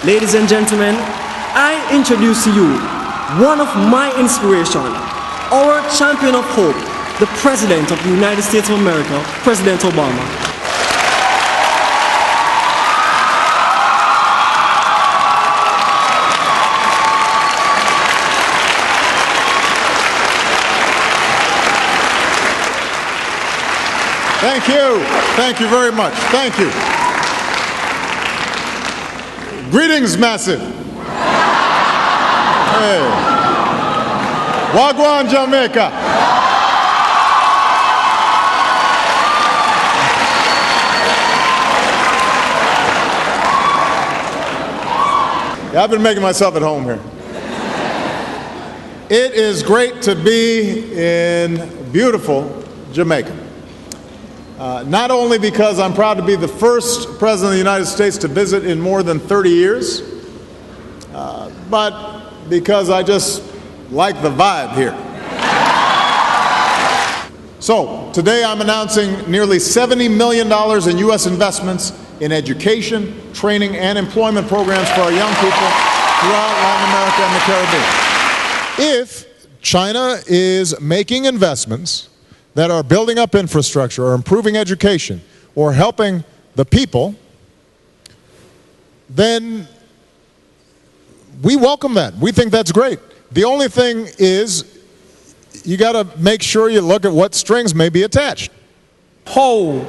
Ladies and gentlemen, I introduce to you one of my inspiration, our champion of hope, the President of the United States of America, President Obama. Thank you. Thank you very much. Thank you. Greetings, Massive. Hey. Wagwan, Jamaica. Yeah, I've been making myself at home here. It is great to be in beautiful Jamaica. Not only because I'm proud to be the first President of the United States to visit in more than 30 years, but because I just like the vibe here. So, today I'm announcing nearly $70 million in U.S. investments in education, training, and employment programs for our young people throughout Latin America and the Caribbean. If China is making investments that are building up infrastructure or improving education or helping the people, then we welcome that. We think that's great. The only thing is you got to make sure you look at what strings may be attached. How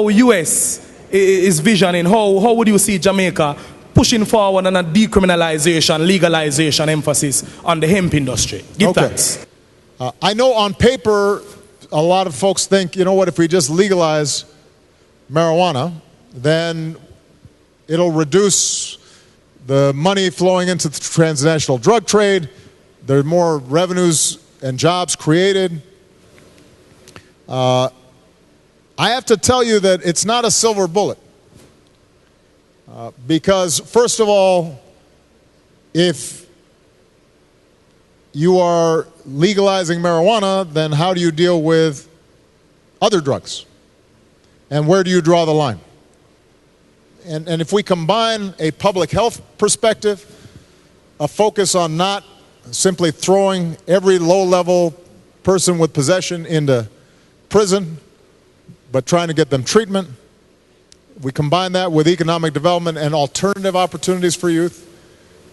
U.S. is visioning, how would you see Jamaica pushing forward on a decriminalization, legalization emphasis on the hemp industry? Give thanks. I know on paper a lot of folks think, you know what, if we just legalize marijuana, then it'll reduce the money flowing into the transnational drug trade. There are more revenues and jobs created. I have to tell you that it's not a silver bullet. Because, first of all, if you are legalizing marijuana, then how do you deal with other drugs? And where do you draw the line? And if we combine a public health perspective, a focus on not simply throwing every low-level person with possession into prison, but trying to get them treatment, we combine that with economic development and alternative opportunities for youth,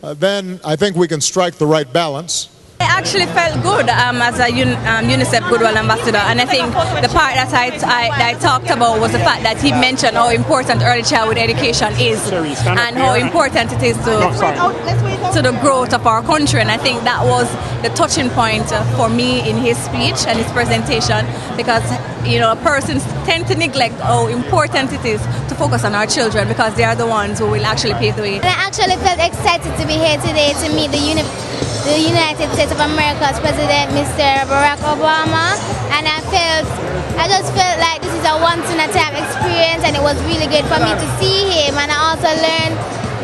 then I think we can strike the right balance. I actually felt good as a UNICEF Goodwill Ambassador, and I think the part that I talked about was the fact that he mentioned how important early childhood education is and how important it is to the growth of our country, and I think that was the touching point for me in his speech and his presentation, because persons tend to neglect how important it is to focus on our children because they are the ones who will actually pave the way. I actually felt excited to be here today to meet the United States of America's President, Mr. Barack Obama, and I just felt like this is a once-in-a-time experience, and it was really good for me to see him, and I also learned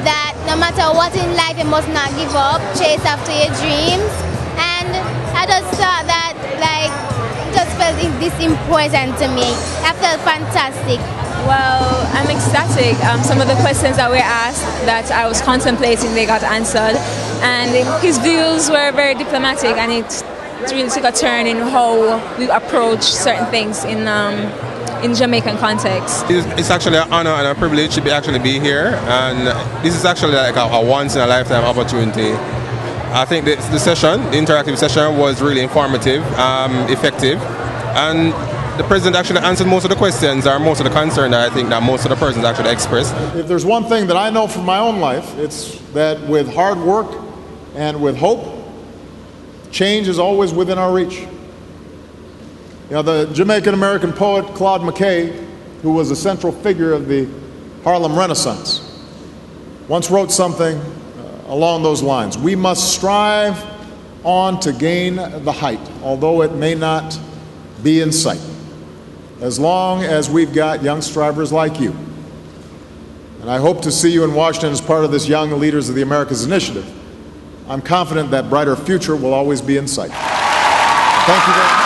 that no matter what in life, you must not give up, chase after your dreams, and I just thought that just felt this important to me. I felt fantastic. Well, I'm ecstatic. Some of the questions that were asked that I was contemplating, they got answered. And his views were very diplomatic, and it really took a turn in how we approach certain things in Jamaican context. It's actually an honor and a privilege to actually be here. And this is actually like a once-in-a-lifetime opportunity. I think the session, the interactive session, was really informative, effective. And the President actually answered most of the questions or most of the concerns that I think that most of the persons actually expressed. If there's one thing that I know from my own life, it's that with hard work and with hope, change is always within our reach. The Jamaican-American poet Claude McKay, who was a central figure of the Harlem Renaissance, once wrote something along those lines. We must strive on to gain the height, although it may not be in sight, as long as we've got young strivers like you. And I hope to see you in Washington as part of this Young Leaders of the Americas initiative. I'm confident that brighter future will always be in sight. Thank you very much.